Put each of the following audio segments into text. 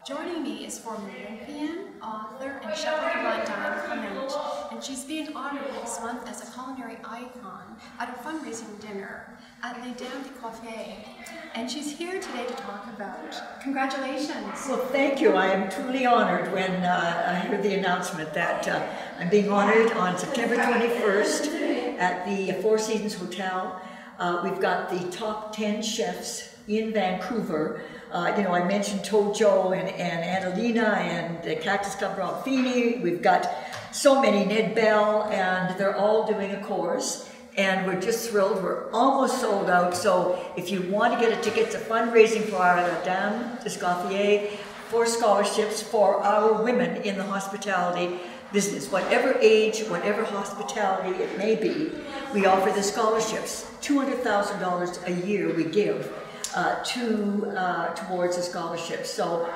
Joining me is former Olympian, author, and chef of Run Diane Clement, and she's being honored next month as a culinary icon at a fundraising dinner at Lesdames.ca. And she's here today to talk about. Congratulations! Well, thank you. I am truly honored when I heard the announcement that I'm being honored on September 21st at the Four Seasons Hotel. We've got the top 10 chefs in Vancouver. I mentioned Tojo and Annalena and the Cactus Club Rob Feeney. We've got so many, Ned Bell, and they're all doing a course. And we're just thrilled. We're almost sold out. So if you want to get a ticket, it's a fundraising for our Lesdames.ca for scholarships for our women in the hospitality business. Whatever age, whatever hospitality it may be, we offer the scholarships. $200,000 a year we give towards the scholarship. So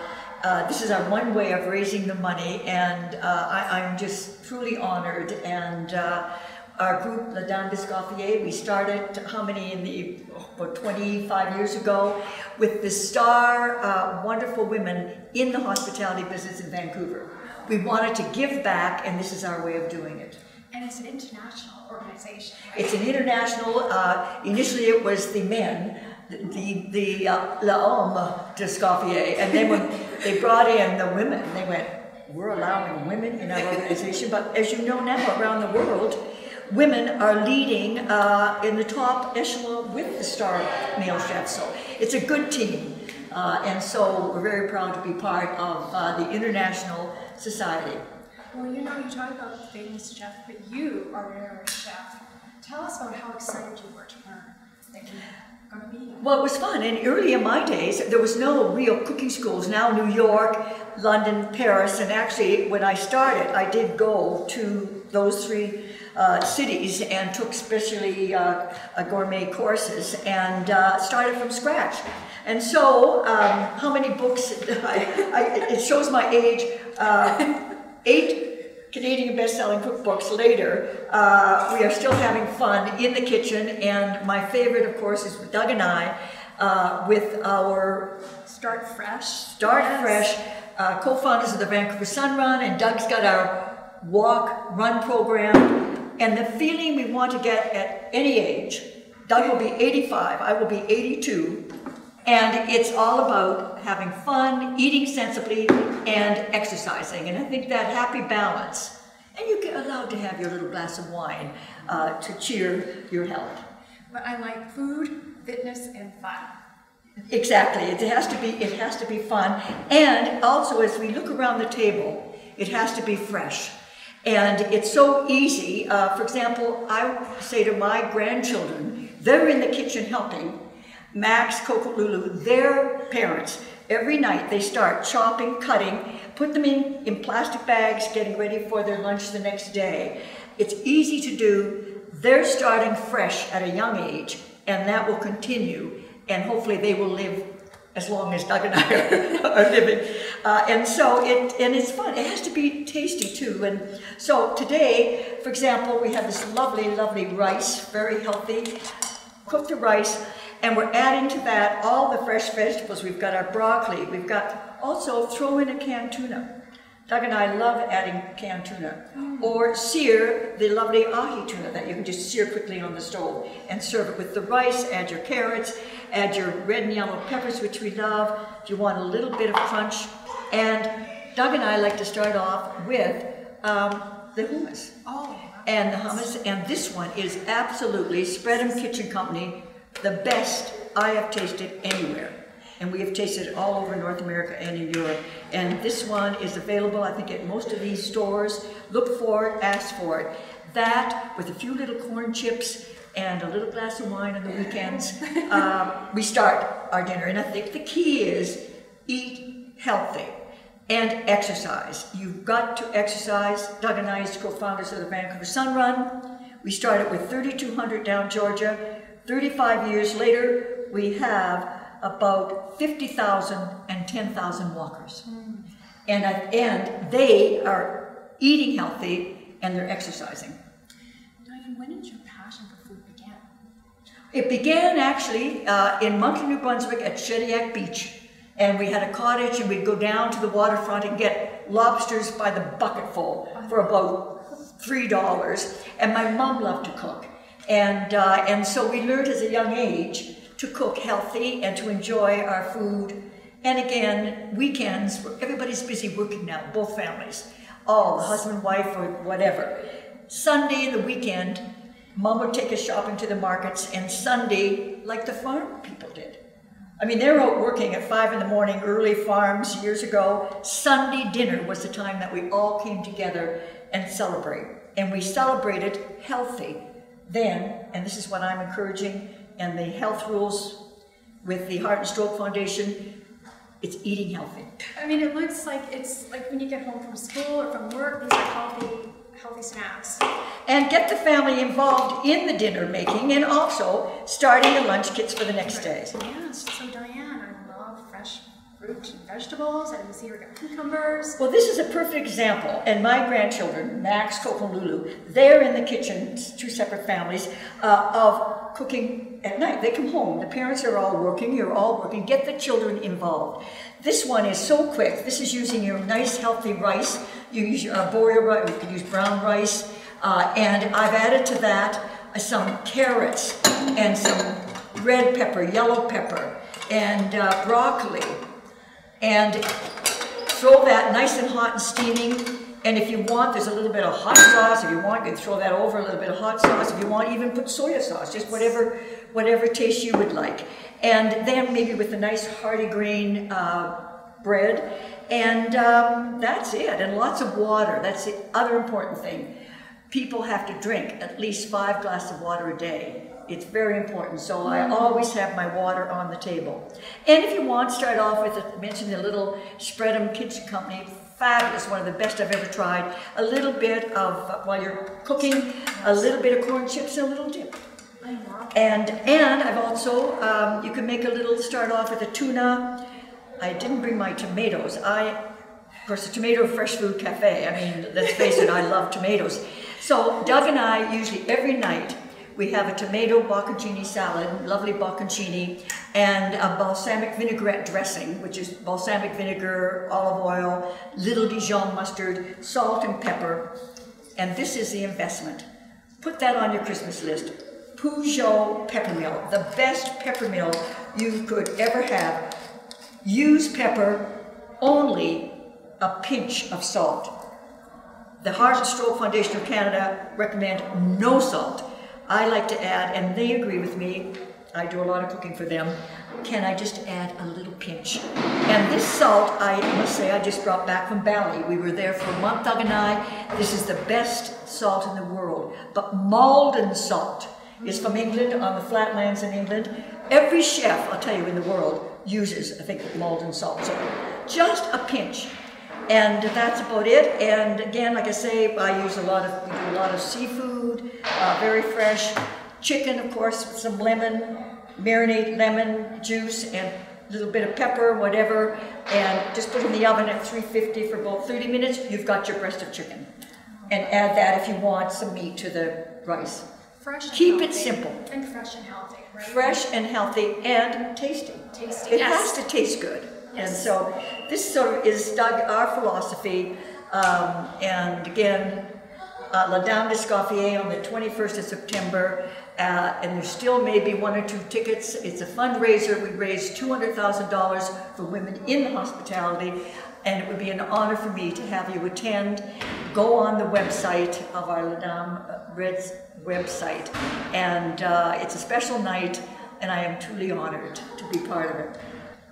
this is our one way of raising the money, and I'm just truly honored. And our group, Lesdames.ca, we started, about 25 years ago, with the star wonderful women in the hospitality business in Vancouver. We wanted to give back, and this is our way of doing it. And it's an international organization, right? It's an international, initially it was the men, the Lesdames.ca, and then when they brought in the women, they went, we're allowing women in our organization. But as you know now, around the world, women are leading in the top echelon with the star male chefs. So it's a good team. And so we're very proud to be part of the International Society. Well, you talk about the famous chef, but you are an honorary chef. Tell us about how excited you were to learn that you were going to be. Well, it was fun. And early in my days, there was no real cooking schools. Now New York, London, Paris, and actually when I started, I did go to those three cities and took especially gourmet courses and started from scratch. And so, how many books, it shows my age, 8 Canadian best-selling cookbooks later, we are still having fun in the kitchen, and my favorite, of course, is with Doug and I, with our Start Fresh, co-founders of the Vancouver Sun Run, and Doug's got our walk, run program, and the feeling we want to get at any age. Doug will be 85, I will be 82, and it's all about having fun, eating sensibly, and exercising. And I think that happy balance, and you get allowed to have your little glass of wine to cheer your health. But I like food, fitness, and fun. Exactly, it has to be fun. And also, as we look around the table, it has to be fresh. And it's so easy. For example, I say to my grandchildren, they're in the kitchen helping. Max, Coco, Lulu, their parents, every night they start chopping, cutting, put them in plastic bags, getting ready for their lunch the next day. It's easy to do. They're starting fresh at a young age, and that will continue. And hopefully they will live as long as Doug and I are living. And so it's fun. It has to be tasty too. And so today, for example, we have this lovely, lovely rice, very healthy. Cook the rice, and we're adding to that all the fresh vegetables. We've got our broccoli. We've got also throw in a canned tuna. Doug and I love adding canned tuna. Or sear the lovely ahi tuna that you can just sear quickly on the stove and serve it with the rice. Add your carrots, add your red and yellow peppers, which we love, if you want a little bit of crunch. And Doug and I like to start off with the hummus. And the hummus, and this one is absolutely, Spread 'em Kitchen Company, the best I have tasted anywhere. And we have tasted it all over North America and in Europe. And this one is available, I think, at most of these stores. Look for it, ask for it. That, with a few little corn chips and a little glass of wine on the weekends, we start our dinner. And I think the key is eat healthy. And exercise. You've got to exercise. Doug and I is co-founders of the Vancouver Sun Run. We started with 3,200 down Georgia. 35 years later, we have about 50,000 and 10,000 walkers. And they are eating healthy and they're exercising. Diane, when did your passion for food begin? It began actually in Moncton, New Brunswick at Shediac Beach. And we had a cottage, and we'd go down to the waterfront and get lobsters by the bucketful for about $3. And my mom loved to cook. And so we learned as a young age to cook healthy and to enjoy our food. And again, weekends, everybody's busy working now, both families. All, the husband, wife, or whatever. Sunday, the weekend, Mom would take us shopping to the markets, and Sunday, like the farm people did. I mean, they were out working at 5 in the morning, early farms years ago. Sunday dinner was the time that we all came together and celebrate. And we celebrated healthy then, and this is what I'm encouraging, and the health rules with the Heart and Stroke Foundation, it's eating healthy. I mean, it looks like it's like when you get home from school or from work, these are healthy snacks. And get the family involved in the dinner making and also starting the lunch kits for the next day. Yes, so Diane, I love fresh fruit and vegetables, and you see we got cucumbers. Well, this is a perfect example, and my grandchildren, Max, Coco, and Lulu, they're in the kitchen, 2 separate families, of cooking at night. They come home, the parents are all working, you're all working, get the children involved. This one is so quick. This is using your nice healthy rice. You use your arborio rice, you can use brown rice, and I've added to that some carrots and some red pepper, yellow pepper, and broccoli, and throw that nice and hot and steaming. And if you want, there's a little bit of hot sauce. If you want, you can throw that over, a little bit of hot sauce. If you want, even put soy sauce, just whatever taste you would like. And then maybe with a nice hearty grain bread. And that's it, and lots of water. That's the other important thing. People have to drink at least 5 glasses of water a day. It's very important, so I always have my water on the table. And if you want, start off with, I mentioned the little Spread'em Kitchen Company, fabulous, one of the best I've ever tried. A little bit of, while you're cooking, a little bit of corn chips and a little dip. And I've also, you can make a little, start off with a tuna. I didn't bring my tomatoes. Of course, the Tomato Fresh Food Cafe, I mean, let's face it, I love tomatoes. So Doug and I, usually every night, we have a tomato bocconcini salad, lovely bocconcini, and a balsamic vinaigrette dressing, which is balsamic vinegar, olive oil, little Dijon mustard, salt and pepper. And this is the investment. Put that on your Christmas list. Peugeot peppermill, the best peppermill you could ever have. Use pepper, only a pinch of salt. The Heart and Stroke Foundation of Canada recommend no salt. I like to add, and they agree with me, I do a lot of cooking for them, can I just add a little pinch? And this salt, I must say, I just brought back from Bali. We were there for a month, Doug and I. This is the best salt in the world. But Malden salt is from England, on the flatlands in England. Every chef, I'll tell you, in the world uses, I think, Malden salt. So just a pinch. And that's about it. And again, like I say, we do a lot of seafood, very fresh. Chicken, of course, with some lemon, marinate lemon juice and a little bit of pepper, whatever, and just put it in the oven at 350 for about 30 minutes. You've got your breast of chicken. And add that, if you want, some meat to the rice. Fresh and Keep healthy. It simple. And fresh and healthy, right? Fresh and healthy and tasty. Tasty, It yes. has to taste good. Yes. And so this sort of is, Doug, our philosophy. And again, Lesdames.ca on the 21st of September. And there still may be 1 or 2 tickets. It's a fundraiser. We raised $200,000 for women in hospitality. And it would be an honor for me to have you attend. Go on the website of our Lesdames website. And it's a special night, and I am truly honored to be part of it.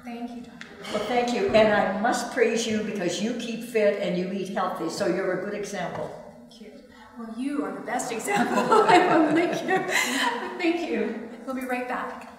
Thank you, Dr. Well, thank you. And I must praise you because you keep fit and you eat healthy, so you're a good example. Thank you. Well, you are the best example. Thank you. Thank you. We'll be right back.